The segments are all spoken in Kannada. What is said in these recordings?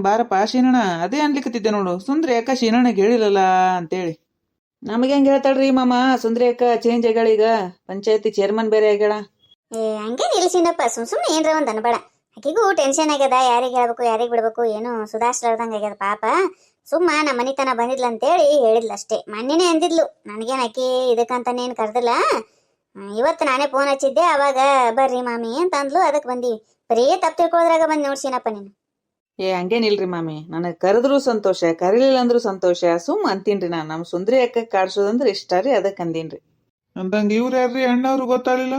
ಬಾರಪ್ಪ ಶೀನಣ್ಣ, ಅದೇ ಅನ್ಲಿಕ್ಕತ್ತಿದ್ದೆ ನೋಡು. ಸುಂದ್ರಿ ಅಕ್ಕ ಶೀನಣ್ಣಗೆ ಹೇಳಿಲ್ಲಲ್ಲ ಅಂತೇಳಿ. ನಮಗೆ ಹೆಂಗೆ ಹೇಳ್ತಾಳ್ರಿ ಮಾಮ, ಸುಂದ್ರಿ ಅಕ್ಕ ಚೇಂಜ್ ಆಗ್ಯಾಳ, ಈಗ ಪಂಚಾಯತಿ ಚೇರ್ಮನ್ ಬೇರೆ ಆಗ್ಯಾಳ. ಹಂಗೆ ನಿಲ್ಸಿನಪ್ಪ, ಸುಮ್ಮನೆ ಏನ್ರ ಒಂದು ಅನ್ಬೇಡ. ಆಕಿಗೂ ಟೆನ್ಷನ್ ಆಗ್ಯದ, ಯಾರಿಗೆ ಹೇಳ್ಬೇಕು ಯಾರಿಗೆ ಬಿಡ್ಬೇಕು ಏನು ಸುಧಾರಿಸ್ಲಾರ್ದಂಗೆ ಆಗ್ಯದ ಪಾಪ. ಸುಮ್ಮ ನಮ್ಮ ಮನಿತನ ಬಂದಿದ್ಲ ಅಂತೇಳಿ ಹೇಳಿದ್ಲು ಅಷ್ಟೇ. ಮೊನ್ನೆನೇ ಅಂದಿದ್ಲು, ನನಗೇನು ಆಕಿ ಇದಕ್ಕಂತಾನೇನು ಕರೆದಿಲ್ಲ. ಇವತ್ತು ನಾನೇ ಫೋನ್ ಹಚ್ಚಿದ್ದೆ, ಅವಾಗ ಬರ್ರಿ ಮಾಮಿ ಅಂತ ಅಂದ್ಲು, ಅದಕ್ಕೆ ಬಂದೀವಿ. ಬರೀ ತಪ್ಪು ತಿಳ್ಕೊಳ್ಳೋದ್ರಾಗ ಬಂದು ನೋಡ್ಸಿನಪ್ಪ ನೀನು. ಹಂಗೇನಿಲ್ರಿ ಮಾಮಿ, ನನಗೆ ಕರೆದ್ರು ಸಂತೋಷ, ಕರೀಲಿಲ್ಲ ಅಂದ್ರೂ ಸಂತೋಷ. ಸುಮ್ಮ ಅಂತೀನ್ರಿ ನಾನು. ನಮ್ಮ ಸುಂದ್ರಿ ಅಕ್ಕ ಕಾಡ್ಸೋದಂದ್ರೆ ಇಷ್ಟ ರೀ, ಅದಕ್ಕೆ ಅಂದೀನ್ರಿ. ಅಂದಂಗೆ ಇವ್ರು ಯಾರ್ರಿ ಅಣ್ಣವ್ರು ಗೊತ್ತಾಗಲಿಲ್ಲ?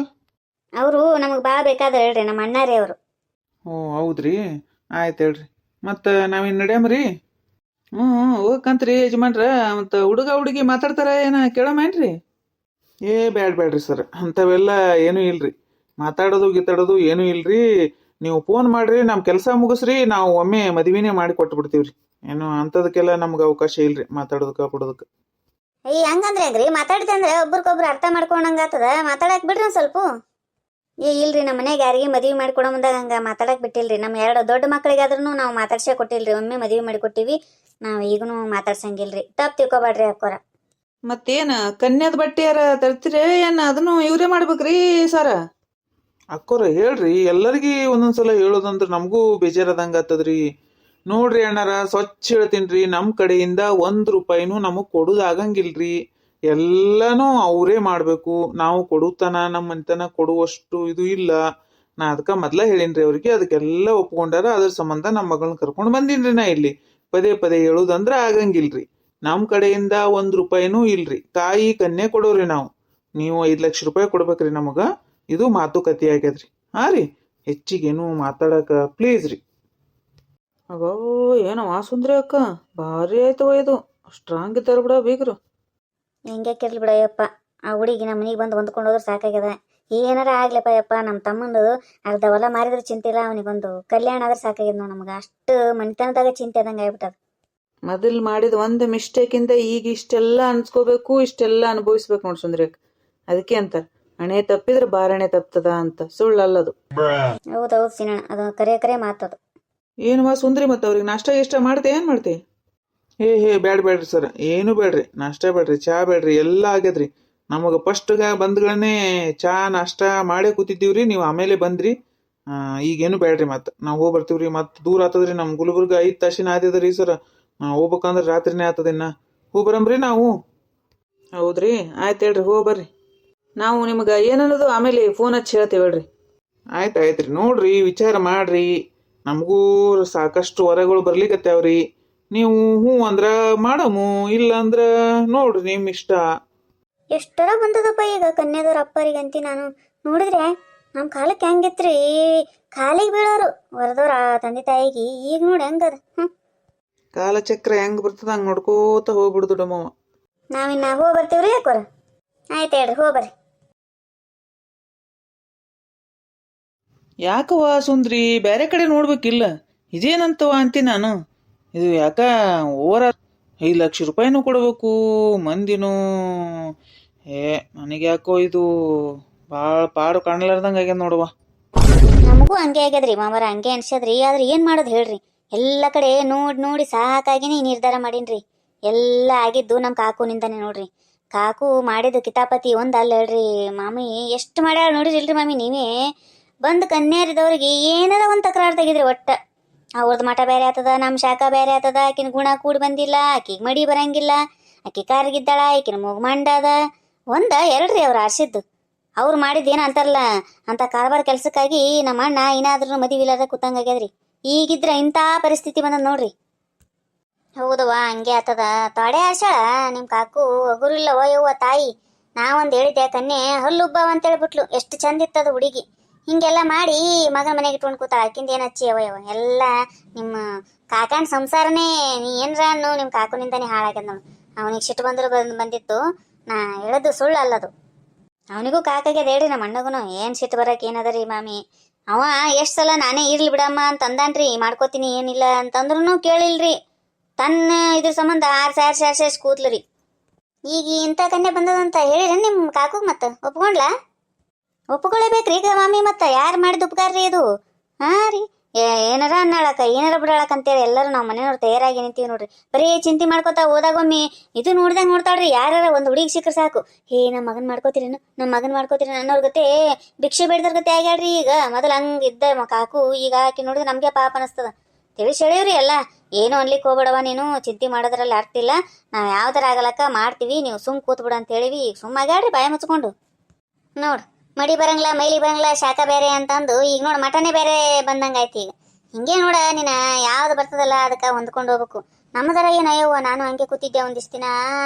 ಅವರು ನಮಗೆ ಭಾಳ ಬೇಕಾದ್ರೆ ಹೇಳ್ರಿ, ನಮ್ಮ ಅಣ್ಣಾರೇ ಅವರು. ಓ ಹೌದ್ರಿ, ಆಯ್ತು ಹೇಳ್ರಿ. ಮತ್ತು ನಾವಿನ್ನು ನಡ್ಯಾಮ್ರಿ? ಹೋಗಕ್ಕಂತ್ರಿ ಯಜಮಾನ್ರ. ಮತ್ತು ಹುಡುಗ ಹುಡುಗಿ ಮಾತಾಡ್ತಾರ ಏನ ಕೇಳಮೇನ್ರಿ? ಬ್ಯಾಡ್ರಿ ಸರ್, ಅಂಥವೆಲ್ಲ ಏನೂ ಇಲ್ರಿ. ಮಾತಾಡೋದು ಗೀತಾಡೋದು ಏನೂ ಇಲ್ರಿ. ನೀವು ಫೋನ್ ಮಾಡ್ರಿ, ನಮ್ಮ ಕೆಲಸ ಮುಗಿಸ್ರಿ, ನಾವು ಒಮ್ಮೆ ಮದುವೆನೇ ಮಾಡಿ ಕೊಟ್ಬಿಡ್ತೀವ್ರಿ. ಏನು ಅಂಥದಕ್ಕೆಲ್ಲ ನಮ್ಗೆ ಅವಕಾಶ ಇಲ್ರಿ ಮಾತಾಡೋದಕ್ಕೆ ಕೊಡೋದಕ್ಕೆ. ಹಂಗಂದ್ರೆ ಹೆಂಗ್ರಿ? ಮಾತಾಡಿದೆ ಅಂದ್ರೆ ಒಬ್ರಿಗೊಬ್ರು ಅರ್ಥ ಮಾಡ್ಕೊಂಡಂಗೆ ಆಗ್ತದ. ಮಾತಾಡಕ್ ಬಿಡ್ರಿ ಒಂದು ಸ್ವಲ್ಪ. ಇಲ್ರಿ, ನಮ್ಮ ಮನೆಗೆ ಯಾರಿಗೆ ಮದುವೆ ಮಾಡಿಕೊಡೋ ಮುಂದಾಗ ಹಂಗೆ ಮಾತಾಡಕ್ ಬಿಟ್ಟಿಲ್ರಿ. ನಮ್ಮ 2 ದೊಡ್ಡ ಮಕ್ಕಳಿಗಾದ್ರೂ ನಾವು ಮಾತಾಡ್ಸೇ ಕೊಟ್ಟಿಲ್ರಿ. ಒಮ್ಮೆ ಮದುವೆ ಮಾಡಿ ಕೊಟ್ಟಿವಿ, ನಾವು ಈಗನೂ ಮಾತಾಡ್ಸಂಗಿಲ್ರಿ. ತಪ್ಪು ತಿಳ್ಕೊಬೇಡ್ರಿ ಅಕ್ಕೋರ. ಮತ್ತೇನ ಕನ್ಯಾದ ಬಟ್ಟೆ ಯಾರ ತರ್ತೀರ ಏನ? ಅದನ್ನು ಇವ್ರೇ ಮಾಡ್ಬೇಕ್ರಿ ಸರ? ಅಕ್ಕೋರ ಹೇಳ್ರಿ, ಎಲ್ಲರಿಗೂ ಒಂದೊಂದ್ಸಲ ಹೇಳೋದಂದ್ರೆ ನಮಗೂ ಬೇಜಾರದಂಗೆ ಆಗ್ತದ್ರಿ. ನೋಡ್ರಿ ಅಣ್ಣಾರ, ಸ್ವಚ್ಛ ಹೇಳ್ತೀನ್ರಿ, ನಮ್ಮ ಕಡೆಯಿಂದ 1 ರೂಪಾಯಿನೂ ನಮಗೆ ಕೊಡೋದಾಗಂಗಿಲ್ರಿ. ಎಲ್ಲನೂ ಅವರೇ ಮಾಡಬೇಕು. ನಾವು ಕೊಡುತ್ತಾನ ನಮ್ಮ ಮನೆತನ ಕೊಡುವಷ್ಟು ಇದು ಇಲ್ಲ. ನಾ ಅದಕ್ಕೆ ಮೊದಲೇ ಹೇಳೀನ್ರಿ ಅವ್ರಿಗೆ, ಅದಕ್ಕೆಲ್ಲ ಒಪ್ಕೊಂಡಾರ. ಅದ್ರ ಸಂಬಂಧ ನಮ್ಮ ಮಗಳನ್ನ ಕರ್ಕೊಂಡು ಬಂದೀನ್ರಿ. ನಾ ಇಲ್ಲಿ ಪದೇ ಪದೇ ಹೇಳೋದಂದ್ರೆ ಆಗಂಗಿಲ್ರಿ. ನಮ್ಮ ಕಡೆಯಿಂದ 1 ರೂಪಾಯಿನೂ ಇಲ್ರಿ. ತಾಯಿ ಕನ್ಯೆ ಕೊಡೋರಿ ನಾವು. ನೀವು 5 ಲಕ್ಷ ರೂಪಾಯಿ ಕೊಡ್ಬೇಕ್ರಿ ನಮಗೆ. ಇದು ಮಾತುಕತೆ ಆಗ್ಯದ್ರಿ. ಹಾಂ ರೀ, ಹೆಚ್ಚಿಗೇನು ಮಾತಾಡಕ ಪ್ಲೀಸ್ ರೀ. ಅಗೋ, ಏನೋ ಸುಂದ್ರಿ ಅಕ್ಕ ಭಾರಿ ಆಯ್ತವ ಇದು. ಸ್ಟ್ರಾಂಗ್ ಇದ್ದಾರ ಬಿಡ ಬೀಗರು. ಹೆಂಗೆ ಕಿರ್ಲಿ ಬಿಡಯ್ಯಪ್ಪ, ಆ ಹುಡುಗಿ ನಮ್ಮ ಮನೆಗೆ ಬಂದು ಹೊಂದ್ಕೊಂಡು ಹೋದ್ರೆ ಸಾಕಾಗ್ಯದ. ಏನಾರ ಆಗ್ಲಪ್ಪ ಯಪ್ಪ, ನಮ್ಮ ತಮ್ಮಂದು ಅರ್ಧ ಹೊಲ ಮಾರಿದ್ರೆ ಚಿಂತೆ ಇಲ್ಲ, ಅವನಿಗೊಂದು ಕಲ್ಯಾಣ ಆದ್ರೆ ಸಾಕಾಗ್ಯದ ನಾವು. ನಮ್ಗೆ ಅಷ್ಟು ಮನೆತನದಾಗ ಚಿಂತೆ ಆದಂಗೆ ಆಗ್ಬಿಟ್ಟದ. ಮೊದಲು ಮಾಡಿದ ಒಂದು ಮಿಸ್ಟೇಕಿಂದ ಈಗ ಇಷ್ಟೆಲ್ಲ ಅನ್ಸ್ಕೋಬೇಕು, ಇಷ್ಟೆಲ್ಲ ಅನುಭವಿಸ್ಬೇಕು ನೋಡಿ ಸುಂದ್ರಿ ಅಕ್ಕ. ಅದಕ್ಕೆ ಅಂತ ಹಣೆ ತಪ್ಪಿದ್ರೆ ಬಾರಣೆ ತಪ್ತದ ಅಂತ, ಸುಳ್ಳಲ್ಲದು. ಹೌದೌದು ಸಿನಣ್ಣ, ಅದು ಕರೆ ಮಾತದು. ಏನುವ ಸುಂದ್ರಿ, ಮತ್ತೆ ಅವ್ರಿಗೆ ನಾಷ್ಟ ಇಷ್ಟ ಮಾಡ್ತೆ ಏನ್ ಮಾಡ್ತೆ? ಬ್ಯಾಡ್ರಿ ಸರ್, ಏನು ಬೇಡ್ರಿ. ನಾಷ್ಟ ಬೇಡ್ರಿ, ಚಾ ಬೇಡ್ರಿ, ಎಲ್ಲ ಆಗ್ಯದ್ರಿ. ನಮಗೆ ಫಸ್ಟ್ಗ ಬಂದ್ಗಳನ್ನೇ ಚಾ ನಾಷ್ಟ ಮಾಡೇ ಕೂತಿದ್ದೀವ್ರಿ. ನೀವು ಆಮೇಲೆ ಬಂದ್ರಿ. ಈಗೇನು ಬೇಡ್ರಿ. ಮತ್ತೆ ನಾವು ಹೋಗಿ ಬರ್ತೀವ್ರಿ. ಮತ್ತೆ ದೂರ ಆತದ್ರಿ, ನಮ್ಮ ಗುಲ್ಬರ್ಗ 5 ತಾಸಿನ ಆದ್ಯದ್ರಿ ಸರ್. ಹೋಗ್ಬೇಕಂದ್ರೆ ರಾತ್ರಿನೇ ಆತದ. ಇನ್ನ ಹೋಗ್ಬರಮ್ರಿ ನಾವು. ಹೌದ್ರಿ, ಆಯ್ತು ಹೇಳ್ರಿ, ಹೋಗ್ಬರ್ರಿ. ನಾವು ನಿಮ್ಗೆ ಏನನ್ನೋದು ಆಮೇಲೆ ಫೋನ್ ಹಚ್ಚಿ ಹೇಳ್ತೇವೆ ಹೇಳ್ರಿ. ಆಯ್ತ್ರಿ. ನೋಡ್ರಿ, ವಿಚಾರ ಮಾಡ್ರಿ. ನಮಗೂ ಸಾಕಷ್ಟು ಹೊರಗಳು ಬರ್ಲಿಕ್ಕತ್ತಾವ್ರಿ. ನೀವು ಹ್ಞೂ ಅಂದ್ರ ಮಾಡಮು, ಇಲ್ಲ ಅಂದ್ರ ನೋಡ್ರಿ ನಿಮ್ ಇಷ್ಟ. ಎಷ್ಟರ ಬಂದದಪ್ಪ ಈಗ ಕನ್ಯಾದವ್ರ ಅಪ್ಪರಿಗಂತಿ. ನಾನು ನೋಡಿದ್ರೆ ನಮ್ಮ ಕಾಲಕ್ಕೆ ಹೆಂಗಿತ್ರಿ, ಕಾಲಿಗೆ ಬೀಳೋರು ಹೊರದವ್ರ ತಂದೆ ತಾಯಿಗೆ. ಈಗ ನೋಡಿ ಹೆಂಗದ. ಕಾಲಚಕ್ರ ಹೆಂಗ್ ಬರ್ತದ ಹಂಗ್ ನೋಡ್ಕೋತ ಹೋಗ್ಬಿಡುದು ಡಮ್ಮವ. ನಾವಿನ್ನ ಹೋಗಿ ಬರ್ತೀವ್ರಿ ಯಾಕೋರ. ಆಯ್ತು ಹೇಳ್ರಿ, ಹೋಗ್ಬರ್ರಿ. ಯಾಕವ ಸುಂದ್ರಿ, ಬೇರೆ ಕಡೆ ನೋಡ್ಬೇಕಿಲ್ಲ? ಇದೇನಂತವ ಅಂತೀನಿ ನಾನು. ಇದು ಯಾಕ ಓವರ 5 ಲಕ್ಷ ರೂಪಾಯಿನೂ ಕೊಡಬೇಕು ಮಂದಿನೂ. ನನಗೆ ಯಾಕೋ ಇದು ಭಾಳ ಪಾಡು ಕಾಣಲಾರ್ದಂಗೆ ಆಗ್ಯದ ನೋಡುವ. ನಮಗೂ ಹಂಗೆ ಆಗ್ಯದ್ರಿ ಮಾಮರ, ಹಂಗೆ ಅನ್ಸದ್ರಿ. ಆದ್ರೆ ಏನ್ ಮಾಡೋದು ಹೇಳ್ರಿ, ಎಲ್ಲ ಕಡೆ ನೋಡಿ ಸಾಕಾಗಿನೇ ನಿರ್ಧಾರ ಮಾಡೀನ್ರಿ. ಎಲ್ಲ ಆಗಿದ್ದು ನಮ್ಮ ಕಾಕುನಿಂದಾನೆ ನೋಡ್ರಿ. ಕಾಕು ಮಾಡಿದ ಕಿತಾಪತಿ ಒಂದ್ ಅಲ್ಲ ಹೇಳ್ರಿ ಮಾಮಿ. ಎಷ್ಟು ಮಾಡ್ಯಾಳ ನೋಡಿರಿ ಇಲ್ರಿ ಮಾಮಿ ನೀವೇ. ಬಂದು ಕನ್ಯಾರಿದವ್ರಿಗೆ ಏನಾರ ಒಂದು ತಕರಾರು ತೆಗಿದ್ರಿ. ಒಟ್ಟ ಅವ್ರದ್ದು ಮಠ ಬೇರೆ ಆತದ, ನಮ್ಮ ಶಾಖ ಬೇರೆ ಆತದ. ಆಕಿನ ಗುಣ ಕೂಡಿ ಬಂದಿಲ್ಲ, ಆಕಿಗೆ ಮಡಿ ಬರಂಗಿಲ್ಲ, ಆಕಿ ಕಾರ್ಗಿದ್ದಾಳ, ಆಕಿನ ಮೂಗು ಮಂಡದ. 1 2 ಅವ್ರು ಆರ್ಸಿದ್ದು. ಅವ್ರು ಮಾಡಿದ್ದೇನು ಅಂತಾರಲ್ಲ ಅಂತ ಕಾರವಾರ ಕೆಲ್ಸಕ್ಕಾಗಿ ನಮ್ಮ ಅಣ್ಣ ಏನಾದ್ರೂ ಮದುವೆ ಇಲ್ಲದ ಕೂತಂಗಾಗ್ಯದ್ರಿ. ಈಗಿದ್ರ ಇಂಥ ಪರಿಸ್ಥಿತಿ ಬಂದದ ನೋಡ್ರಿ. ಹೌದವ್ವ, ಹಂಗೆ ಆತದ. ತೊಡೆ ಆರ್ಸಾಳ ನಿಮ್ಮ ಕಾಕು, ಹಗುರಿಲ್ಲವ ಯವ್ವ ತಾಯಿ. ನಾವೊಂದು ಹೇಳಿದ್ದೆ, ಕನ್ಯೆ ಹಲ್ಲುಬ್ಬವ ಅಂತ ಹೇಳ್ಬಿಟ್ಲು. ಎಷ್ಟು ಚಂದ ಇತ್ತದ ಹುಡುಗಿ. ಹಿಂಗೆಲ್ಲ ಮಾಡಿ ಮಗನ ಮನೆಗೆ ಇಟ್ಕೊಂಡು ಕೂತಾಳ. ಆಕಿಂದ ಏನು ಹಚ್ಚಿ ಯವ್ವ ಎಲ್ಲ ನಿಮ್ಮ ಕಾಕನ ಸಂಸಾರನೇ. ನೀ ಏನ್ರ ಅನ್ನು ನಿಮ್ಮ ಕಾಕುನಿಂದಾನೇ ಹಾಳಾಗ್ಯದ ನೋಡು. ಅವನಿಗೆ ಸಿಟ್ಟು ಬಂದ್ರು ಬಂದಿತ್ತು. ನಾ ಹೇಳೋದು ಸುಳ್ಳು ಅಲ್ಲದು. ಅವನಿಗೂ ಕಾಕಾಗ್ಯದ ಹೇಳ್ರಿ, ನಮ್ಮ ಅಣ್ಣಗೂ. ಏನು ಸಿಟ್ಟು ಬರಕ್ಕೆ ಏನದ ರೀ ಮಾಮಿ. ಅವ ಎಷ್ಟು ಸಲ ನಾನೇ ಇರ್ಲಿ ಬಿಡಮ್ಮ ಅಂತ ಅಂದಾನ್ರಿ, ಮಾಡ್ಕೋತೀನಿ ಏನಿಲ್ಲ ಅಂತಂದ್ರೂ ಕೇಳಿಲ್ರಿ. ತನ್ನ ಇದ್ರ ಸಂಬಂಧ ಆರ್ಸಿ ಕೂತ್ಲರಿ. ಈಗ ಇಂಥ ಕನ್ಯೆ ಬಂದದಂತ ಹೇಳಿರಿ ನಿಮ್ಮ ಕಾಕು. ಮತ್ತೆ ಒಪ್ಕೊಂಡ್ಲಾ? ಒಪ್ಕೊಳ್ಳೇಬೇಕ್ರಿ ಈಗ ಮಾಮಿ. ಮತ್ತೆ ಯಾರು ಮಾಡಿದ ಉಪಕಾರ ರೀ ಇದು? ಹಾಂ ರೀ, ಏನಾರ ಅನ್ನಳಕ ಏನಾರ ಬಿಡಾಳಕ ಅಂತೇಳಿ ಎಲ್ಲರೂ ನಾವು ಮನೆಯವ್ರು ತಯಾರಾಗಿ ನಿಂತೀವಿ ನೋಡ್ರಿ. ಬರೀ ಚಿಂತೆ ಮಾಡ್ಕೋತಾ ಹೋದಾಗೊಮ್ಮೆ ಇದು ನೋಡ್ದಂಗೆ ನೋಡ್ತಾಳ್ರಿ. ಯಾರ ಒಂದು ಹುಡುಗಿ ಸಿಕ್ಕರೆ ಸಾಕು, ಹೇ ನಮ್ಮ ಮಗನ್ ಮಾಡ್ಕೋತೀರೇನು, ನಮ್ಮ ಮಗನ್ ಮಾಡ್ಕೋತೀರೇನು ಅನ್ನೋರ್ ಗತೆ ಭಿಕ್ಷೆ ಬೇಡ್ದರ್ ಗತೆ ಆಗ್ಯಾಳ್ರಿ ಈಗ. ಮೊದಲು ಹಂಗಿದ್ದ ಕಾಕು, ಈಗ ಆಕಿ ನೋಡಿದ್ರೆ ನಮಗೆ ಪಾಪ ಅನಿಸ್ತದ. ತಿಳಿಸಿ ಹೇಳಿವ್ರಿ ಎಲ್ಲ, ಏನು ಅನ್ಲಿಕ್ಕೆ ಹೋಗ್ಬೇಡವ ನೀನು, ಚಿಂತೆ ಮಾಡೋದ್ರಲ್ಲಿ ಅರ್ಥ ಇಲ್ಲ, ನಾವು ಯಾವ್ದಾರ ಆಗಲಕ್ಕ ಮಾಡ್ತೀವಿ, ನೀವು ಸುಮ್ ಕೂತ್ಬಿಡ ಅಂತ ಹೇಳಿವಿ. ಈಗ ಸುಮ್ಮ ಆಗ್ಯಾಡ್ರಿ ಬಾಯ ಮುಚ್ಕೊಂಡು. ನೋಡು ಮಡಿ ಬರಂಗಿಲ್ಲ ಮೈಲಿ ಬರಂಗಿಲ್ಲ ಶಾಖ ಬೇರೆ ಅಂತಂದು ಈಗ ನೋಡು ಮಟನೇ ಬೇರೆ ಬಂದಂಗೆ ಆಯ್ತು. ಈಗ ಹಿಂಗೆ ನೋಡ ನೀನು ಯಾವ್ದು ಬರ್ತದಲ್ಲ ಅದಕ್ಕೆ ಹೊಂದ್ಕೊಂಡು ಹೋಗ್ಬೇಕು. ನಮ್ಮದರ ಏನು ಅಯ್ಯವ್ವ, ನಾನು ಹಂಗೆ ಕೂತಿದ್ದೆ ಒಂದಿಷ್ಟು ದಿನ,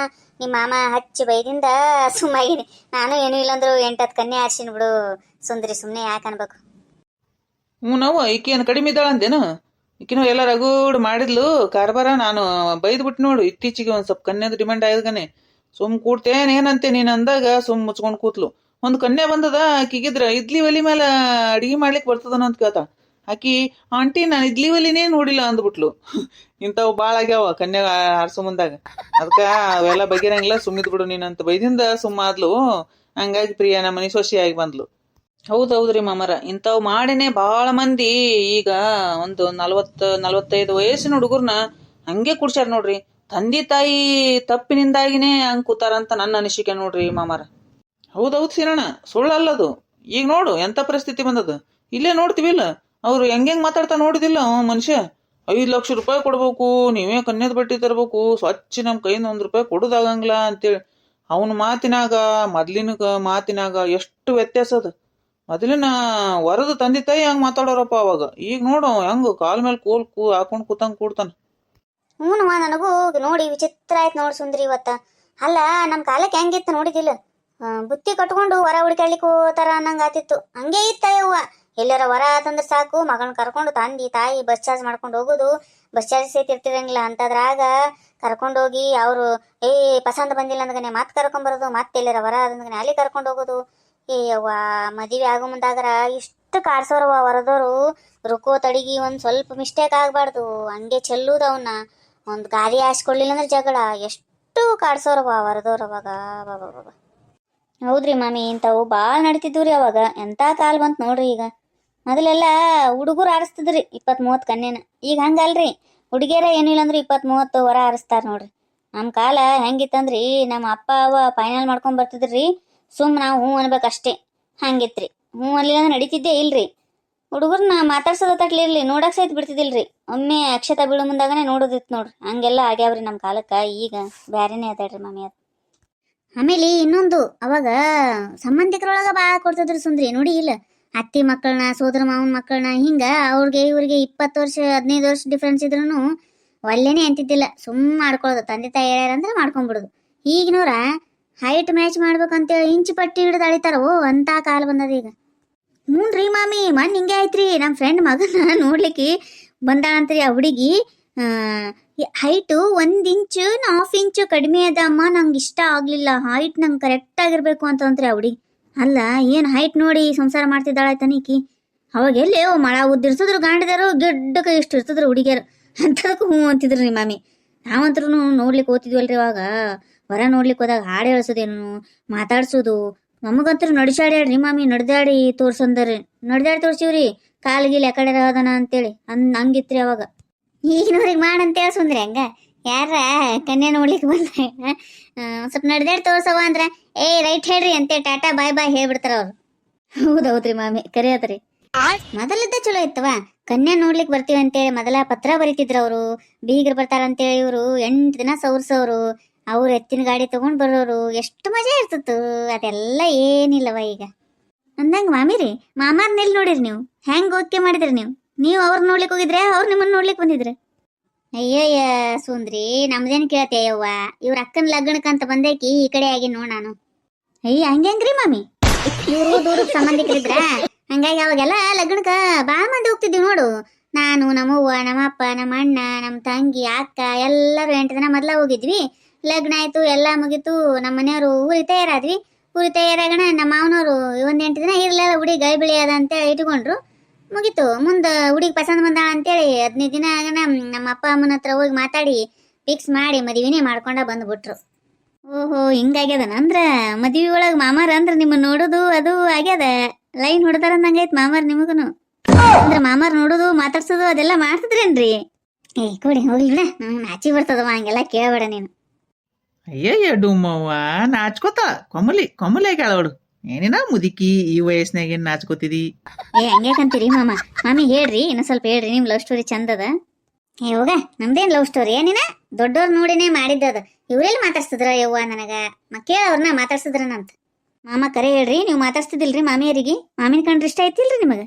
ನಿಮ್ಮ ಮಾಮ ಹಚ್ಚಿ ಬೈದಿಂದ ಸುಮ್ಮಾಗಿನಿ. ನಾನು ಏನೂ ಇಲ್ಲಂದ್ರು 8-10 ಕನ್ಯೆ ಆರ್ಸಿನ ಬಿಡು ಸುಂದ್ರಿ, ಸುಮ್ಮನೆ ಯಾಕೆ ಅನ್ಬೇಕು. ನಾವು ಈಕಿ ಏನು ಕಡಿಮೆ ಇದ್ದಾಳಂದೇನು? ಈಕಿನೂ ಎಲ್ಲ ರಗೂಡ್ ಮಾಡಿದ್ಲು ಕಾರ್ಬಾರ. ನಾನು ಬೈದ್ಬಿಟ್ಟು ನೋಡು, ಇತ್ತೀಚೆಗೆ ಒಂದು ಸ್ವಲ್ಪ ಕನ್ಯಾದ ಡಿಮ್ಯಾಂಡ್ ಆಯ್ದಗಾನೆ ಸುಮ್ ಕೂಡ್ತೇನೆ ಏನಂತೆ ನೀನು ಅಂದಾಗ ಸುಮ್ ಮುಚ್ಕೊಂಡು ಕೂತ್ಲು. ಒಂದು ಕನ್ಯಾ ಬಂದದ, ಆಕಿಗಿದ್ರ ಇಡ್ಲಿ ಒಲಿ ಮೇಲೆ ಅಡಿಗೆ ಮಾಡ್ಲಿಕ್ಕೆ ಬರ್ತದನ ಅಂತ ಕೇಳ್ತಾ ಆಕಿ, ಆಂಟಿ ನಾನು ಇಡ್ಲಿ ಒಲಿನೇ ನೋಡಿಲ್ಲ ಅಂದ್ಬಿಟ್ಲು. ಇಂಥವು ಭಾಳ ಆಗ್ಯಾವ ಕನ್ಯಾ ಆರ್ಸೋ ಮುಂದಾಗ. ಅದಕ್ಕೆ ಅವೆಲ್ಲ ಬಗೆರಂಗಿಲ್ಲ, ಸುಮ್ಮಿದ್ ಬಿಡು ನೀನಂತ ಬೈದಿಂದ ಸುಮ್ಮಾದ್ಲು. ಹಂಗಾಗಿ ಪ್ರಿಯ ನಮ್ಮ ಮನೆ ಸೊಸೆಯಾಗಿ ಬಂದ್ಲು. ಹೌದೌದ್ರಿ ಮಾಮರ, ಇಂಥವು ಮಾಡಿನೇ ಭಾಳ ಮಂದಿ ಈಗ ಒಂದು 40-45 ವಯಸ್ಸಿನ ಹುಡುಗರ್ನ ಹಂಗೆ ಕುಡ್ಸ್ಯಾರ ನೋಡ್ರಿ. ತಂದೆ ತಾಯಿ ತಪ್ಪಿನಿಂದಾಗಿನೇ ಹಂಗೆ ಕೂತಾರಂತ ನನ್ನ ಅನಿಸಿಕೆ ನೋಡ್ರಿ ಮಾಮರ. ಹೌದೌದು ಸೀರಣ್ಣ, ಸುಳ್ಳಲ್ಲದು. ಈಗ ನೋಡು ಎಂಥ ಪರಿಸ್ಥಿತಿ ಬಂದದ, ಇಲ್ಲೇ ನೋಡ್ತೀವಿಲ್ಲ ಅವ್ರು ಹೆಂಗೆ ಮಾತಾಡ್ತಾ ನೋಡಿದಿಲ್ಲ. ಮನುಷ್ಯ 5 ಲಕ್ಷ ರೂಪಾಯಿ ಕೊಡ್ಬೇಕು, ನೀವೇ ಕನ್ಯಾದ ಬಟ್ಟೆ ತರ್ಬೇಕು, ಸ್ವಚ್ಛ ನಮ್ಮ ಕೈಯಿಂದ 1 ರೂಪಾಯಿ ಕೊಡೋದಾಗಂಗಿಲ್ಲ ಅಂತೇಳಿ ಅವನ ಮಾತಿನಾಗ ಮೊದ್ಲಿನ ಮಾತಿನಾಗ ಎಷ್ಟು ವ್ಯತ್ಯಾಸ ಅದ. ಮೊದಲಿನ ವರದ ತಂದೆ ತಾಯಿ ಹಂಗೆ ಮಾತಾಡೋರಪ್ಪ ಅವಾಗ. ಈಗ ನೋಡು ಹೆಂಗ ಕಾಲ್ ಮೇಲೆ ಕೋಲ್ ಹಾಕೊಂಡು ಕೂತಂಗೆ ಕೂಡ್ತಾನ. ಹ್ಞೂ ನನಗೂ ನೋಡಿ ವಿಚಿತ್ರ ಆಯ್ತು ನೋಡಿ ಸುಂದ್ರಿ ಇವತ್ತ. ಅಲ್ಲ ನಮ್ಮ ಕಾಲಕ್ಕೆ ಹೆಂಗಿತ್ತು ನೋಡಿದಿಲ್ಲ, ಬುತ್ತಿ ಕಟ್ಕೊಂಡು ಹೊರ ಹುಡ್ಕಾಡ್ಲಿಕ್ಕೆ ಹೋತಾರ ಅನ್ನಂಗೆ ಆತಿತ್ತು. ಹಂಗೆ ಇತ್ತಯ್ಯವ್ವ, ಎಲ್ಲಾರ ಹೊರ ಆತಂದ್ರೆ ಸಾಕು ಮಗನ ಕರ್ಕೊಂಡು ತಂದೆ ತಾಯಿ ಬಸ್ ಚಾರ್ಜ್ ಮಾಡ್ಕೊಂಡು ಹೋಗೋದು. ಬಸ್ ಚಾರ್ಜ್ ಸಹಿತ ಇರ್ತಿರಂಗಿಲ್ಲ ಅಂತದ್ರಾಗ ಕರ್ಕೊಂಡೋಗಿ ಅವರು ಪಸಂದ್ ಬಂದಿಲ್ಲ ಅಂದ್ಗನೆ ಮತ್ತೆ ಕರ್ಕೊಂಬರೋದು, ಮತ್ತೆ ಎಲ್ಲಾರ ಹೊರ ಆದಂದ್ಗನೆ ಅಲ್ಲಿ ಕರ್ಕೊಂಡು ಹೋಗೋದು. ಅವ್ವ ಮದುವೆ ಆಗೋ ಮುಂದಾಗರ ಇಷ್ಟು ಕಾಡ್ಸೋರವ ಹೊರದವರು. ರುಕೋ ತಡಿಗಿ ಒಂದು ಸ್ವಲ್ಪ ಮಿಸ್ಟೇಕ್ ಆಗಬಾರ್ದು, ಹಂಗೆ ಚೆಲ್ಲುದು ಅವನ್ನ. ಒಂದು ಗಾಡಿ ಹಾಸ್ಕೊಳ್ಳಿಲ್ಲ ಅಂದ್ರೆ ಜಗಳ. ಎಷ್ಟು ಕಾಡ್ಸೋರವ ಹೊರದವ್ರು ಅವಾಗ. ಬಾಬಾ ಹೌದ್ರಿ ಮಾಮಿ, ಇಂಥವು ಭಾಳ ನಡೀತಿದ್ವು ರೀ ಅವಾಗ. ಎಂಥ ಕಾಲ ಬಂತು ನೋಡ್ರಿ ಈಗ. ಮೊದಲೆಲ್ಲ ಹುಡುಗರು ಆರಿಸ್ತಿದ್ರಿ 20-30 ಕನ್ಯೆನ. ಈಗ ಹಂಗಲ್ರಿ, ಹುಡುಗಿಯರ ಏನಿಲ್ಲ ಅಂದ್ರೆ 20-30 ಹೊರ ಆರಿಸ್ತಾರ ನೋಡ್ರಿ. ನಮ್ಮ ಕಾಲ ಹೆಂಗಿತ್ತಂದ್ರಿ, ನಮ್ಮ ಅಪ್ಪ ಅವ ಫೈನಲ್ ಮಾಡ್ಕೊಂಡ್ ಬರ್ತಿದ್ರಿ, ಸುಮ್ ನಾವು ಹ್ಞೂ ಅನ್ಬೇಕಷ್ಟೇ. ಹಂಗಿತ್ರಿ, ಹ್ಞೂ ಅನ್ಲಿಲ್ಲ ಅಂದ್ರೆ ನಡೀತಿದ್ದೇ ಇಲ್ರಿ. ಹುಡುಗರ್ನ ಮಾತಾಡ್ಸೋದ ತಟ್ಲಿರ್ಲಿ, ನೋಡಕ್ ಸಹಿತ ಬಿಡ್ತಿದಿಲ್ರಿ. ಒಮ್ಮೆ ಅಕ್ಷತಾ ಬೀಳೋ ಮುಂದಾಗನೇ ನೋಡೋದಿತ್ತು ನೋಡ್ರಿ. ಹಂಗೆಲ್ಲ ಆಗ್ಯಾವ್ರಿ ನಮ್ಮ ಕಾಲಕ್ಕೆ. ಈಗ ಬ್ಯಾರೇನೇ ಅದಾಳ್ರಿ ಮಾಮಿ ಅದು. ಆಮೇಲೆ ಇನ್ನೊಂದು, ಅವಾಗ ಸಂಬಂಧಿಕರೊಳಗ ಭಾಳ ಕೊಡ್ತಿದ್ರಿ ಸುಂದ್ರಿ. ನೋಡಿ ಇಲ್ಲ, ಅತ್ತಿ ಮಕ್ಕಳನ್ನ ಸೋದರ ಮಾವನ ಮಕ್ಕಳನ್ನ ಹಿಂಗ ಅವ್ರಿಗೆ ಇವ್ರಿಗೆ 20 ವರ್ಷ 15 ವರ್ಷ ಡಿಫ್ರೆನ್ಸ್ ಇದ್ರೂ ಒಲ್ಲೆನೇ ಅಂತಿದ್ದಿಲ್ಲ. ಸುಮ್ಮ ಮಾಡ್ಕೊಳ್ಳೋದು, ತಂದೆ ತಾಯಿ ಹೇಳ್ಯಾರಂದ್ರೆ ಮಾಡ್ಕೊಂಡ್ಬಿಡೋದು. ಈಗಿನವ್ರ ಹೈಟ್ ಮ್ಯಾಚ್ ಮಾಡ್ಬೇಕಂತೇಳಿ ಇಂಚು ಪಟ್ಟಿ ಹಿಡಿದು ಅಳಿತಾರವೋ ಅಂತ ಕಾಲ ಬಂದದ ಈಗ. ಹ್ಞೂ ರೀ ಮಾಮಿ, ಮೊನ್ನೆ ಹಿಂಗೆ ಆಯ್ತ್ರಿ. ನಮ್ಮ ಫ್ರೆಂಡ್ ಮಗನ ನೋಡ್ಲಿಕ್ಕೆ ಬಂದಾಳಂತ್ರಿ. ಆ ಹುಡುಗಿ ಹೈಟು 1 ಇಂಚು 1/2 ಇಂಚು ಕಡಿಮೆ ಅದ ಅಮ್ಮ, ನಂಗೆ ಇಷ್ಟ ಆಗ್ಲಿಲ್ಲ. ಹೈಟ್ ನಂಗೆ ಕರೆಕ್ಟ್ ಆಗಿರ್ಬೇಕು ಅಂತಂತ್ರಿ ಆ ಹುಡುಗಿ. ಅಲ್ಲ ಏನು ಹೈಟ್ ನೋಡಿ ಸಂಸಾರ ಮಾಡ್ತಿದ್ದಾಳಾಯ್ತಾನ ಈಕಿ. ಅವಾಗ ಎಲ್ಲಿ ಮಳ ಉದ್ದಿರ್ಸಿದ್ರು ಗಾಂಡಿದಾರು, ಗಿಡ್ಡಕ್ಕೆ ಇಷ್ಟು ಇರ್ತದ್ರು ಹುಡುಗಿಯರು. ಅಂಥದಕ್ಕೂ ಹ್ಞೂ ಅಂತಿದ್ರು ರೀ ಮಾಮಿ. ನಾವಂತ್ರೂ ನೋಡ್ಲಿಕ್ಕೆ ಓದ್ತಿದ್ವಲ್ರಿ ಅವಾಗ. ಹೊರ ನೋಡ್ಲಿಕ್ಕೆ ಹೋದಾಗ ಹಾಡು ಹೇಳ್ಸೋದೇನು, ಮಾತಾಡ್ಸೋದು. ನಮಗಂತೂ ನಡಿಸಾಡ್ಯಾಡ್ರಿ ಮಾಮಿ, ನಡ್ದಾಡಿ ತೋರ್ಸಂದ್ರಿ. ನಡ್ದಾಡಿ ತೋರ್ಸಿವ್ರಿ, ಕಾಲಿಗಿಲ್ಲ ಯಾಕಡೆ ಅದನ ಅಂತೇಳಿ ಹಂಗಿತ್ರಿ ಅವಾಗ. ಈಗಿನವ್ರಿಗೆ ಮಾಡಂತೇಳಿ ಸುಂದ್ರಿ ಹಂಗ ಯಾರ ಕನ್ಯಾ ನೋಡ್ಲಿಕ್ಕೆ ಬಂದ್ರೆ ಸ್ವಲ್ಪ ನಡ್ದಾಡಿ ತೋರ್ಸವ ಅಂದ್ರ ರೈಟ್ ಹೇಳ್ರಿ ಅಂತ ಟಾಟಾ ಬಾಯ್ ಬಾಯ್ ಹೇಳ್ಬಿಡ್ತಾರ ಅವ್ರು. ಹೌದೌದ್ರಿ ಮಾಮಿ, ಕರೆ ಅದ್ರಿ. ಮೊದಲಿದ್ದ ಚಲೋ ಇತ್ತವ. ಕನ್ಯಾ ನೋಡ್ಲಿಕ್ಕೆ ಬರ್ತೀವಿ ಅಂತೇಳಿ ಮೊದಲ ಪತ್ರ ಬರೀತಿದ್ರು ಅವರು. ಬೀಗರು ಬರ್ತಾರಂತೇಳಿ ಇವರು 8 ದಿನ ಸೌರ್ಸೋರು, ಅವ್ರು ಎತ್ತಿನ ಗಾಡಿ ತಗೊಂಡ್ ಬರೋರು. ಎಷ್ಟು ಮಜಾ ಇರ್ತಿತ್ತು. ಅದೆಲ್ಲ ಏನಿಲ್ಲವ ಈಗ. ಅಂದಂಗ ಮಾಮಿರಿ, ಮಾಮಾರ್ನೆಲ್ಲಿ ನೋಡಿರಿ ನೀವು? ಹೆಂಗ್ ಓಕೆ ಮಾಡಿದ್ರಿ ನೀವು ಅವ್ರು ನೋಡ್ಲಿಕ್ಕೆ ಹೋಗಿದ್ರೆ, ಅವ್ರು ನಿಮ್ಮನ್ನ ನೋಡ್ಲಿಕ್ಕೆ ಬಂದಿದ್ರೆ? ಅಯ್ಯಯ್ಯ ಸುಂದ್ರಿ, ನಮ್ದೇನ್ ಕೇಳ್ತೇಯವ್ವ, ಇವ್ರ ಅಕ್ಕನ ಲಗ್ನಕ್ಕಂತ ಬಂದೇಕಿ ಈ ಕಡೆ ಆಗಿ ನೋಡ್ ನಾನು. ಅಯ್ಯ ಹಂಗ್ರಿ ಮಾಮಿ, ಇವರು ದೂರದ ಸಂಬಂಧಿಕರಿದ್ರ. ಹಂಗಾಗಿ ಅವಾಗೆಲ್ಲ ಲಗ್ನಕ್ಕ ಬಾಳ ಮಂದಿ ಹೋಗ್ತಿದ್ವಿ ನೋಡು. ನಾನು, ನಮ್ಮವ್ವ, ನಮ್ಮ ಅಪ್ಪ, ನಮ್ಮ ಅಣ್ಣ, ನಮ್ಮ ತಂಗಿ, ಅಕ್ಕ ಎಲ್ಲರೂ 8 ದಿನ ಮೊದ್ಲ ಹೋಗಿದ್ವಿ. ಲಗ್ನ ಆಯ್ತು, ಎಲ್ಲ ಮುಗೀತು. ನಮ್ಮ ಮನೆಯವರು ಊರಿಗೆ ತಯಾರಾದ್ವಿ. ಊರಿಗೆ ತಯಾರಾಗಣ ನಮ್ಮ ಮಾವನವರು 1 8 ದಿನ ಇರ್ಲಿಲ್ಲ, ಹುಡುಗಿ ಗೈ ಬಿಳಿ ಅದ ಅಂತೇಳಿ ಇಟ್ಕೊಂಡ್ರು. ಮುಗೀತು. ಮುಂದೆ ಹುಡುಗಿ ಪಸಂದ್ ಬಂದಾಳ ಅಂತೇಳಿ 15 ದಿನ ಆಗನ ನಮ್ಮ ಅಪ್ಪ ಅಮ್ಮನ ಹತ್ರ ಹೋಗಿ ಮಾತಾಡಿ ಫಿಕ್ಸ್ ಮಾಡಿ ಮದುವೆನೇ ಮಾಡ್ಕೊಂಡ ಬಂದ್ಬಿಟ್ರು. ಓಹೋ, ಹಿಂಗಾಗ್ಯದನ? ಅಂದ್ರ ಮದುವೆ ಒಳಗೆ ಮಾಮಾರ ಅಂದ್ರೆ ನಿಮ್ಮನ್ನ ನೋಡೋದು ಅದು ಆಗ್ಯದ. ಲೈನ್ ಹೊಡೆದಾರ ಅಂದಂಗೈತ್ ಮಾಮಾರ್ ನಿಮಗನು. ಅಂದ್ರ ಮಾಮಾರ್ ನೋಡೋದು ಮಾತಾಡ್ಸೋದು ಅದೆಲ್ಲ ಮಾಡ್ತಿದ್ರೇನ್ರಿ? ಏ ಕೊಡಿ ಹೋಗ್ಲಿ ಬಿಡ, ನಾಚಿ ಬರ್ತದವ ಹಂಗೆಲ್ಲ ಕೇಳಬೇಡ ನೀನು. ಅಯ್ಯಯ್ಯ ಡುಮ್ಮವ್ವ ನಾಚ್ಕೋತಾಳ, ಕೊಮ್ಮಲಿ ಆಗ್ಯಾಳವಳು. ಏನಿನ ಮುದುಕಿ ಈ ವಯಸ್ಸಿನಾಗ ಏನ್ ನಾಚ್ಕೋತಿದಿ? ಏ ಹಂಗ್ಯಾಕಂತೀರಿ ಮಾಮ? ಮಾಮಿ ಹೇಳ್ರಿ, ಇನ್ನೊಂದ್ ಸ್ವಲ್ಪ ಹೇಳ್ರಿ, ನಿಮ್ ಲವ್ ಸ್ಟೋರಿ ಚಂದದ. ಏ ಹೋಗ, ನಮ್ದೇನ್ ಲವ್ ಸ್ಟೋರಿ ಏನಿನ? ದೊಡ್ಡೋರ್ ನೋಡಿನೇ ಮಾಡಿದ್ದದ. ಇವ್ರೆಲ್ಲಿ ಮಾತಾಡ್ಸಿದ್ರ ಯವ್ವ ನನಗ? ಕೇಳವ್ರನ್ನ ಮಾತಾಡ್ಸಿದ್ರನಂತ. ಮಾಮ ಕರೆ ಹೇಳ್ರಿ, ನೀವು ಮಾತಾಡ್ಸ್ತಿದಿಲ್ರಿ ಮಾಮಿಯರಿಗೆ? ಮಾಮಿನ ಕಂಡ್ರೆ ಇಷ್ಟ ಐತಿಲ್ರಿ ನಿಮಗ?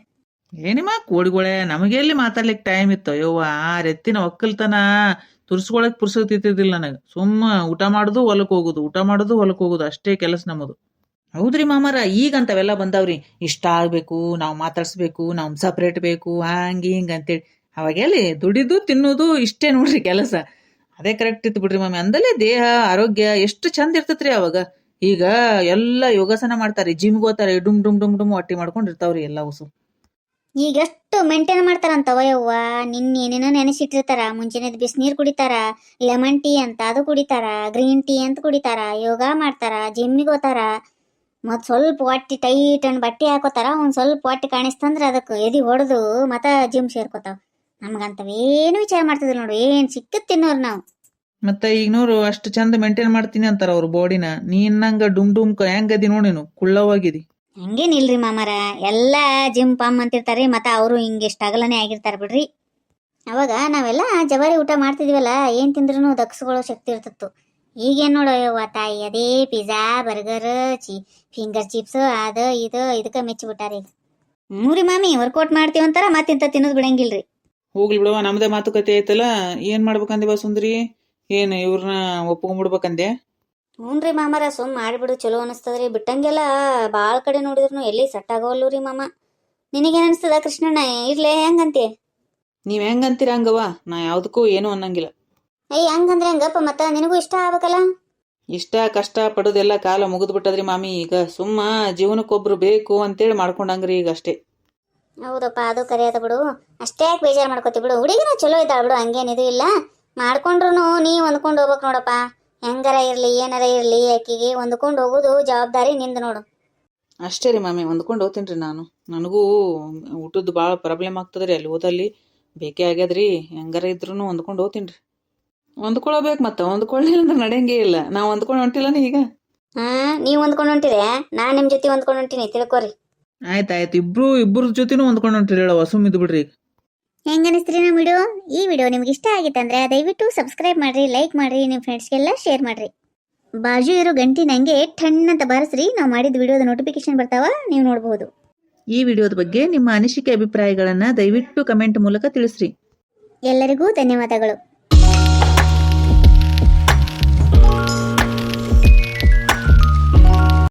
ಏನಿಮ್ಮ ಕೋಡಿಗೊಳೆ, ನಮಗೆ ಎಲ್ಲಿ ಮಾತಾಡ್ಲಿಕ್ಕೆ ಟೈಮ್ ಇತ್ತು ಯವ್ವ? ಆ ರೆತ್ತಿನ ಒಕ್ಕಲ್ತನ ತುರ್ಸ್ಕೊಳಕ್ ಪುರ್ಸತಿದ್ದಿಲ್ಲ ನನಗ. ಸುಮ್ಮ ಊಟ ಮಾಡುದು ಹೊಲಕ್ ಹೋಗುದು, ಊಟ ಮಾಡುದು ಹೊಲಕ್ ಹೋಗುದು, ಅಷ್ಟೇ ಕೆಲಸ ನಮ್ಮದು. ಹೌದ್ರಿ ಮಾಮಾರ, ಈಗಂತವೆಲ್ಲ ಬಂದಾವ್ರಿ. ಇಷ್ಟ ಆಗ್ಬೇಕು, ನಾವು ಮಾತಾಡ್ಸ್ಬೇಕು, ನಾವು ಸಪ್ರೇಟ್ ಬೇಕು, ಹಂಗ ಹಿಂಗ ಅಂತೇಳಿ. ಅವಾಗೆಲ್ಲಿ ದುಡಿದು ತಿನ್ನೋದು ಇಷ್ಟೇ ನೋಡ್ರಿ ಕೆಲಸ. ಅದೇ ಕರೆಕ್ಟ್ ಇತ್ತು ಬಿಡ್ರಿ ಮಾಮಿ. ಅಂದಲೇ ದೇಹ ಆರೋಗ್ಯ ಎಷ್ಟು ಚಂದ ಇರ್ತೈತ್ರಿ ಅವಾಗ. ಈಗ ಎಲ್ಲ ಯೋಗಾಸನ ಮಾಡ್ತಾರಿ, ಜಿಮ್ಗೆ ಹೋಗ್ತಾರೆ, ಡುಮ್ ಡುಮ್ ಡುಮ್ ಡುಮ್ ಹೊಟ್ಟಿ ಮಾಡ್ಕೊಂಡಿರ್ತಾವ್ರಿ ಎಲ್ಲ ಉಸು. ಈಗ ಎಷ್ಟು ಮೇಂಟೈನ್ ಮಾಡ್ತಾರಂತವ ಯವ್ವ. ಏನೇನೋ ನೆನೆಸಿಟ್ಟಿರ್ತಾರ. ಮುಂಚೆನೆ ಬಿಸಿನೀರು ಕುಡಿತಾರ, ಲೆಮನ್ ಟೀ ಅಂತ ಅದು ಕುಡಿತಾರ, ಗ್ರೀನ್ ಟೀ ಅಂತ ಕುಡಿತಾರ, ಯೋಗ ಮಾಡ್ತಾರ, ಜಿಮ್ಮಿಗೆ ಹೋತಾರ. ಮತ್ ಸ್ವಲ್ಪ ಹೊಟ್ಟಿ ಟೈಟ್ ಅಂಡ್ ಬಟ್ಟೆ ಹಾಕೋತಾರ. ಒಂದ್ ಸ್ವಲ್ಪ ಹೊಟ್ಟಿ ಕಾಣಿಸ್ತಂದ್ರ ಅದಕ್ಕೆ ಎದಿ ಹೊಡೆದು ಮತ್ತ ಜಿಮ್ ಸೇರ್ಕೋತಾವ. ನಮ್ಗಂತವೇನು ವಿಚಾರ ಮಾಡ್ತಿದ್ರು ನೋಡು, ಏನ್ ಸಿಕ್ಕತ್ ತಿನ್ನೋರು ನಾವು. ಮತ್ತೆ ಈಗಿನವ್ರು ಅಷ್ಟು ಚಂದ ಮೇಂಟೈನ್ ಮಾಡ್ತೀನಿ ಅಂತಾರ ಅವ್ರ ಬಾಡಿನ. ನೀನ್ನಂಗ ಡುಮ್ ಡುಮ್ ಹೆಂಗದಿ ನೋಡಿನು, ಕುಳ್ಳವಾಗಿದಿ. ಹಂಗೇನಿಲ್ರಿ ಮಾಮಾರ, ಎಲ್ಲಾ ಜಿಮ್ ಪಾಮ್ ಅಂತಿರ್ತಾರ್ರಿ. ಮತ್ತ ಅವರು ಹಿಂಗೆ ಸ್ಟ್ರಗಲನೇ ಆಗಿರ್ತಾರ ಬಿಡ್ರಿ. ಅವಾಗ ನಾವೆಲ್ಲ ಜವಾರಿ ಊಟ ಮಾಡ್ತಿದ್ವಲ್ಲ, ಏನ್ ತಿಂದ್ರೂ ದಕ್ಸ್ಕೊಳ್ಳೋ ಶಕ್ತಿ ಇರ್ತಿತ್ತು. ಈಗೇನ್ ನೋಡವ್ವ ತಾಯಿ, ಅದೇ ಪಿಜ್ಜಾ ಬರ್ಗರ್ ಫಿಂಗರ್ ಚಿಪ್ಸ್ ಅದು ಇದು ಇದಕ್ಕ ಮೆಚ್ಚಿಬಿಟ್ಟಾರ ಈಗ. ಮೂರಿ ಮಾಮಿ ವರ್ಕೌಟ್ ಮಾಡ್ತೀವಂತಾರ ಮತ್ತಿಂತ ತಿನ್ನೋದು ಬಿಡಂಗಿಲ್ರಿ. ಹೋಗ್ಲಿ ಬಿಡವ, ನಮ್ದೇ ಮಾತುಕತೆ ಐತಲ್ಲ. ಏನ್ ಮಾಡ್ಬೇಕಂದಿವ ಸುಂದ್ರಿ? ಏನ್ ಇವ್ರನ್ನ ಒಪ್ಕೊಂಡ್ಬಿಡ್ಬೇಕಂದೆ? ಹ್ಞೂನ್ರಿ ಮಾಮಾರ, ಸುಮ್ ಮಾಡಿಬಿಡು, ಚಲೋ ಅನಿಸ್ತದ್ರಿ. ಬಿಟ್ಟಂಗೆಲ್ಲ ಭಾಳ ಕಡೆ ನೋಡಿದ್ರು ಎಲ್ಲಿ ಸೆಟ್ ಆಗೋಲ್ಲು ರೀ ಮಾಮ. ನಿನಗೇನು ಅನಿಸ್ತದ ಕೃಷ್ಣಣ್ಣ? ಇರ್ಲೇ ಹೆಂಗಂತಿ? ನೀವ್ ಹೆಂಗಂತೀರ ಹಂಗವ, ನಾ ಯಾವ್ದಕ್ಕೂ ಏನು ಅನ್ನಂಗಿಲ್ಲ. ಅಯ್ಯ ಹಂಗಂದ್ರೆ ಹಂಗಪ್ಪ, ಮತ್ತ ನಿನಗೂ ಇಷ್ಟ ಆಗ್ಬೇಕಲ್ಲ. ಇಷ್ಟ ಕಷ್ಟ ಪಡೋದೆಲ್ಲ ಕಾಲ ಮುಗಿದ್ ಬಿಟ್ಟದ್ರಿ ಮಾಮಿ. ಈಗ ಸುಮ್ಮ ಜೀವನಕ್ಕೊಬ್ರು ಬೇಕು ಅಂತೇಳಿ ಮಾಡ್ಕೊಂಡಂಗ್ರಿ ಈಗ ಅಷ್ಟೇ. ಹೌದಪ್ಪ, ಅದು ಕರೆಯದ ಬಿಡು. ಅಷ್ಟೇ ಯಾಕೆ ಬೇಜಾರು ಮಾಡ್ಕೋತಿ ಬಿಡು. ಹುಡುಗಿನ ಚಲೋ ಇದ್ದಾಳ ಬಿಡು, ಹಂಗೇನಿದು ಇಲ್ಲ. ಮಾಡ್ಕೊಂಡ್ರು ನೀ ಹೊಂದ್ಕೊಂಡು ಹೋಗ್ಬೇಕು ನೋಡಪ್ಪ. ಹೆಂಗಾರ ಇರ್ಲಿ ಏನಾರ ಇರ್ಲಿ, ಆಕಿಗೆ ಹೊಂದ್ಕೊಂಡು ಹೋಗೋದು ಜವಾಬ್ದಾರಿ ನಿಂದು ನೋಡು. ಅಷ್ಟೇ ರೀ ಮಾಮಿ, ಹೊಂದ್ಕೊಂಡು ಹೋಗ್ತೀನಿ ನಾನು. ನನಗೂ ಊಟದ್ದು ಭಾಳ ಪ್ರಾಬ್ಲಮ್ ಆಗ್ತದ್ರಿ ಅಲ್ಲಿ ಓದಲ್ಲಿ. ಬೇಕೇ ಆಗ್ಯದ್ರಿ. ಹೆಂಗಾರ ಇದ್ರು ಹೊಂದ್ಕೊಂಡು ಹೋಗ್ತೀನಿ ರೀ. ಹೊಂದ್ಕೊಳ್ಬೇಕು, ಮತ್ತೆ ಹೊಂದ್ಕೊಳ್ಳಿಲ್ಲ ಅಂದ್ರೆ ನಡೆಯಂಗೇ ಇಲ್ಲ. ನಾವು ಹೊಂದ್ಕೊಂಡು ಹೊಂಟಿಲ್ಲನ ಈಗ. ನೀವು ಹೊಂದ್ಕೊಂಡು ಹೊಂಟಿರೆ, ನಾನು ನಿಮ್ಮ ಜೊತೆ ಹೊಂದ್ಕೊಂಡು ಹೊಂಟೀನಿ, ತಿಳ್ಕೊರಿ. ಆಯ್ತಾಯ್ತು, ಇಬ್ಬರ ಜೊತೆನೂ ಹೊಂದ್ಕೊಂಡು ಹೊಂಟಿರಿ ಹೇಳವ. ಸುಮ್ಮಿದ್ದು ಬಿಡ್ರಿ ಈಗ. ಹೆಂಗ ಅನಿಸ್ತ್ರಿ ನಮ್ಮ ವಿಡಿಯೋ? ಈ ವಿಡಿಯೋ ನಿಮ್ಗೆ ಇಷ್ಟ ಆಗಿತ್ತಂದ್ರೆ ದಯವಿಟ್ಟು ಸಬ್ಸ್ಕ್ರೈಬ್ ಮಾಡ್ರಿ, ಲೈಕ್ ಮಾಡ್ರಿ, ನಿಮ್ಮ ಫ್ರೆಂಡ್ಸ್ಗೆಲ್ಲ ಶೇರ್ ಮಾಡ್ರಿ. ಬಾಜು ಇರೋ ಗಂಟಿ ನಂಗೆ ಟಣ್ ಅಂತ ಬಾರಿಸ್ರಿ. ನಾವು ಮಾಡಿದ ವಿಡಿಯೋದ ನೋಟಿಫಿಕೇಶನ್ ಬರ್ತಾವ, ನೀವು ನೋಡಬಹುದು. ಈ ವಿಡಿಯೋದ ಬಗ್ಗೆ ನಿಮ್ಮ ಅನಿಸಿಕೆ ಅಭಿಪ್ರಾಯಗಳನ್ನ ದಯವಿಟ್ಟು ಕಮೆಂಟ್ ಮೂಲಕ ತಿಳಿಸ್ರಿ. ಎಲ್ಲರಿಗೂ ಧನ್ಯವಾದಗಳು.